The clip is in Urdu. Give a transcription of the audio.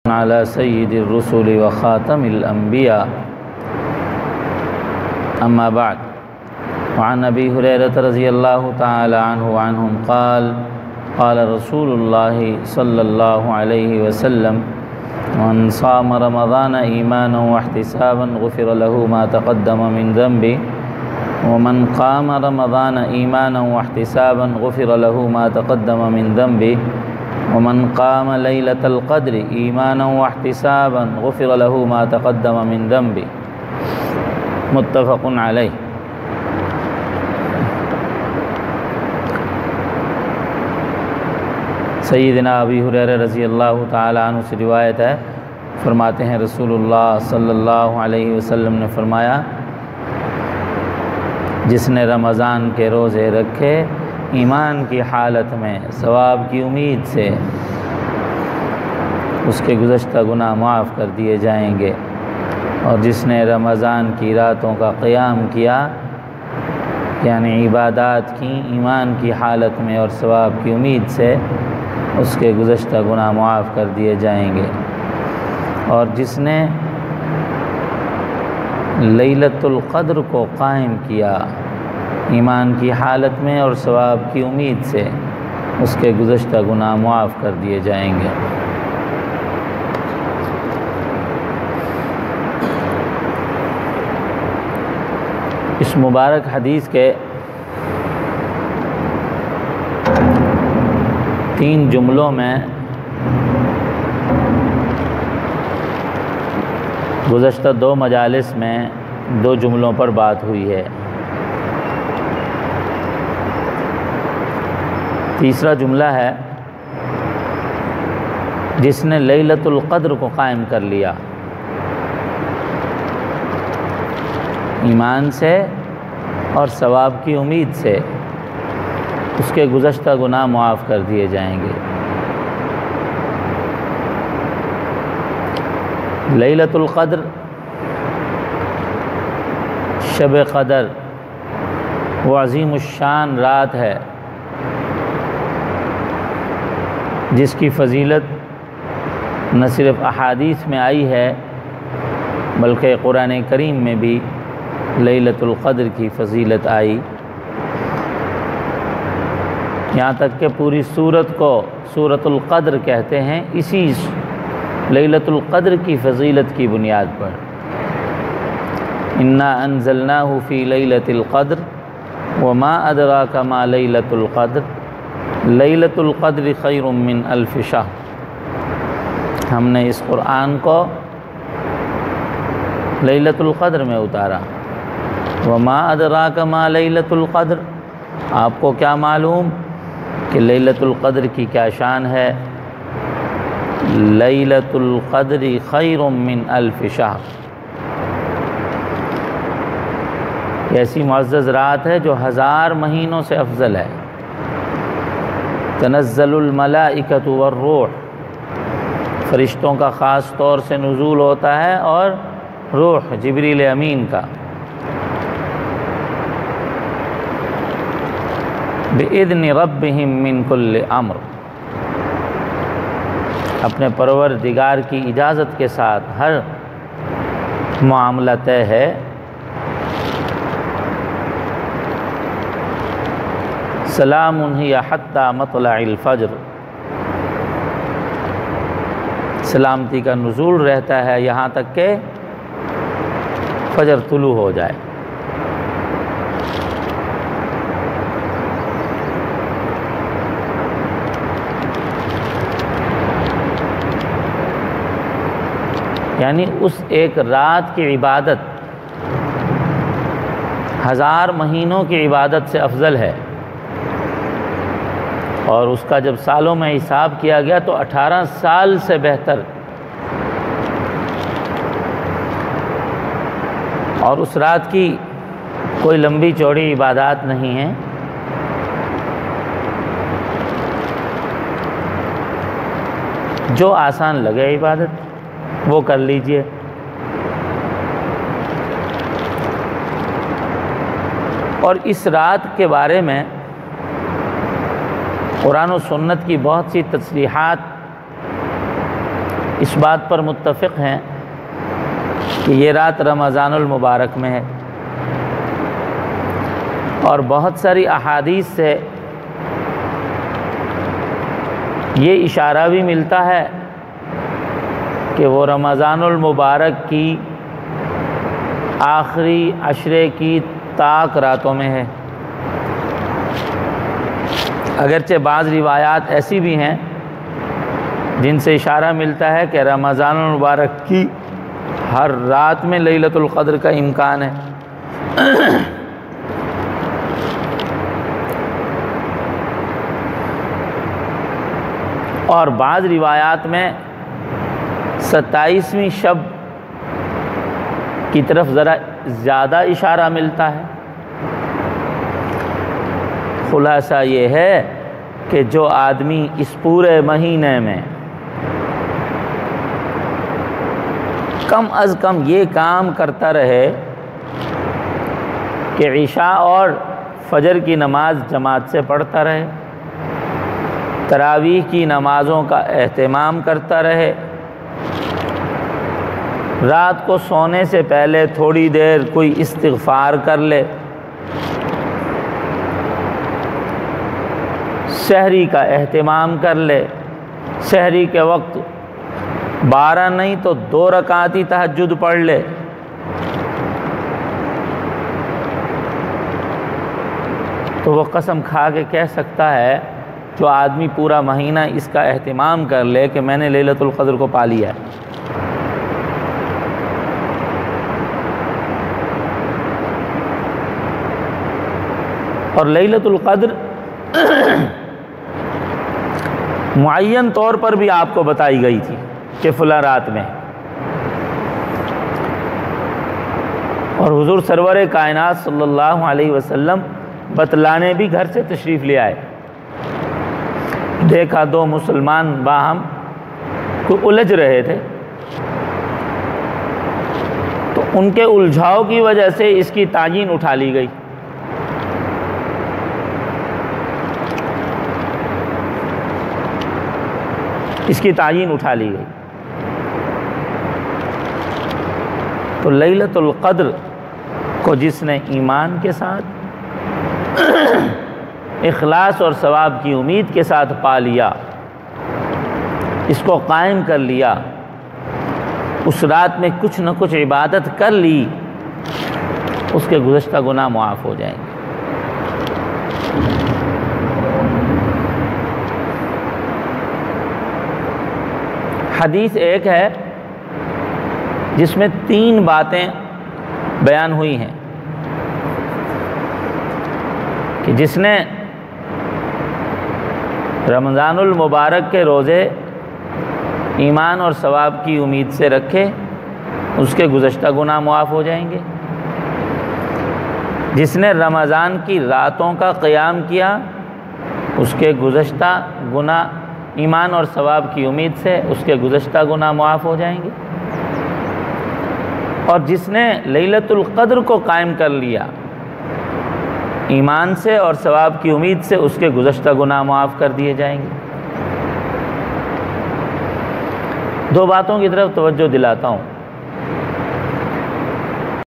على سيد الرسل وخاتم الأنبياء أما بعد وعن أبي هريرة رضي الله تعالى عنه وعنهم قال قال رسول الله صلى الله عليه وسلم من صام رمضان إيمانا واحتسابا غفر له ما تقدم من ذنبه ومن قام رمضان إيمانا واحتسابا غفر له ما تقدم من ذنبه ومن قام ليلة القدر إيمانا واحتسابا غفر له ما تقدم من ذنبه متفق علیہ۔ سیدنا ابی ہریرہ رضی اللہ تعالی عنہ سے روایت ہے، فرماتے ہیں رسول اللہ صلی اللہ علیہ وسلم نے فرمایا، جس نے رمضان کے روزے رکھے ایمان کی حالت میں ثواب کی امید سے، اس کے گزشتہ گناہ معاف کر دیے جائیں گے، اور جس نے رمضان کی راتوں کا قیام کیا یعنی عبادات کی ایمان کی حالت میں اور ثواب کی امید سے، اس کے گزشتہ گناہ معاف کر دیے جائیں گے، اور جس نے لیلۃ القدر کو قائم کیا ایمان کی حالت میں اور ثواب کی امید سے، اس کے گزشتہ گناہ معاف کر دیے جائیں گے۔ اس مبارک حدیث کے 3 جملوں میں گزشتہ 2 مجالس میں 2 جملوں پر بات ہوئی ہے۔ تیسرا جملہ ہے جس نے لیلۃ القدر کو قائم کر لیا، ایمان سے اور ثواب کی امید سے، اس کے گزشتہ گناہ معاف کر دیے جائیں گے۔ لیلۃ القدر شب قدر وہ عظیم الشان رات ہے جس کی فضیلت نہ صرف احادیث میں آئی ہے بلکہ قرآن کریم میں بھی لیلۃ القدر کی فضیلت آئی، یہاں تک کہ پوری سورت کو سورۃ القدر کہتے ہیں اسی لیلۃ القدر کی فضیلت کی بنیاد پر۔ انا انزلناہ فی لیلۃ القدر وما ادراک ما لیلۃ القدر لیلۃ القدر خیر من الف شہر، ہم نے اس قرآن کو لیلۃ القدر میں اتارا۔ وما ادراک ما لیلۃ القدر، آپ کو کیا معلوم کہ لیلۃ القدر کی کیا شان ہے؟ لیلۃ القدر خیر من الف شہر، ایسی معزز رات ہے جو 1000 مہینوں سے افضل ہے۔ تنزل الملائکۃ والروح، فرشتوں کا خاص طور سے نزول ہوتا ہے، اور روح جبریل امین کا، بِإِذْنِ رَبِّهِمْ مِنْ كُلِّ أَمْرٍ، اپنے پروردگار کی اجازت کے ساتھ ہر معاملہ طے ہے۔ سلام ہی حتی مطلع الفجر، سلامتی کا نزول رہتا ہے یہاں تک کہ فجر طلوع ہو جائے۔ یعنی اس ایک رات کی عبادت 1000 مہینوں کی عبادت سے افضل ہے، اور اس کا جب سالوں میں حساب کیا گیا تو 18 سال سے بہتر، اور اس رات کی کوئی لمبی چوڑی عبادات نہیں ہیں، جو آسان لگے عبادت وہ کر لیجئے۔ اور اس رات کے بارے میں قرآن و سنت کی بہت سی تصریحات اس بات پر متفق ہیں کہ یہ رات رمضان المبارک میں ہے، اور بہت ساری احادیث سے یہ اشارہ بھی ملتا ہے کہ وہ رمضان المبارک کی آخری عشرے کی طاق راتوں میں ہے۔ اگرچہ بعض روایات ایسی بھی ہیں جن سے اشارہ ملتا ہے کہ رمضان المبارک کی ہر رات میں لیلۃ القدر کا امکان ہے۔ اور بعض روایات میں 27ویں شب کی طرف ذرا زیادہ اشارہ ملتا ہے۔ خلاصہ یہ ہے کہ جو آدمی اس پورے مہینے میں کم از کم یہ کام کرتا رہے کہ عشاء اور فجر کی نماز جماعت سے پڑھتا رہے، تراویح کی نمازوں کا اہتمام کرتا رہے، رات کو سونے سے پہلے تھوڑی دیر کوئی استغفار کر لے، سحری کا اہتمام کر لے، سحری کے وقت 12 نہیں تو 2 رکعت ہی تہجد پڑھ لے، تو وہ قسم کھا کے کہہ سکتا ہے جو آدمی پورا مہینہ اس کا اہتمام کر لے کہ میں نے لیلۃ القدر کو پا لیا ہے۔ اور لیلۃ القدر معین طور پر بھی آپ کو بتائی گئی تھی کہ فلاں رات میں، اور حضور سرور کائنات صلی اللہ علیہ وسلم بتلانے بھی گھر سے تشریف لے آئے۔ دیکھا 2 مسلمان باہم کو الجھ رہے تھے، تو ان کے الجھاؤ کی وجہ سے اس کی تعیین اٹھا لی گئی۔ اس کی تعیین اٹھا لی گئی۔ تو لیلۃ القدر کو جس نے ایمان کے ساتھ اخلاص اور ثواب کی امید کے ساتھ پا لیا، اس کو قائم کر لیا، اس رات میں کچھ نہ کچھ عبادت کر لی، اس کے گزشتہ گناہ معاف ہو جائیں گے۔ حدیث ایک ہے جس میں 3 باتیں بیان ہوئی ہیں کہ جس نے رمضان المبارک کے روزے ایمان اور ثواب کی امید سے رکھے، اس کے گزشتہ گناہ معاف ہو جائیں گے۔ جس نے رمضان کی راتوں کا قیام کیا، اس کے گزشتہ گناہ ایمان اور ثواب کی امید سے اس کے گزشتہ گناہ معاف ہو جائیں گے۔ اور جس نے لیلۃ القدر کو قائم کر لیا ایمان سے اور ثواب کی امید سے، اس کے گزشتہ گناہ معاف کر دیے جائیں گے۔ 2 باتوں کی طرف توجہ دلاتا ہوں۔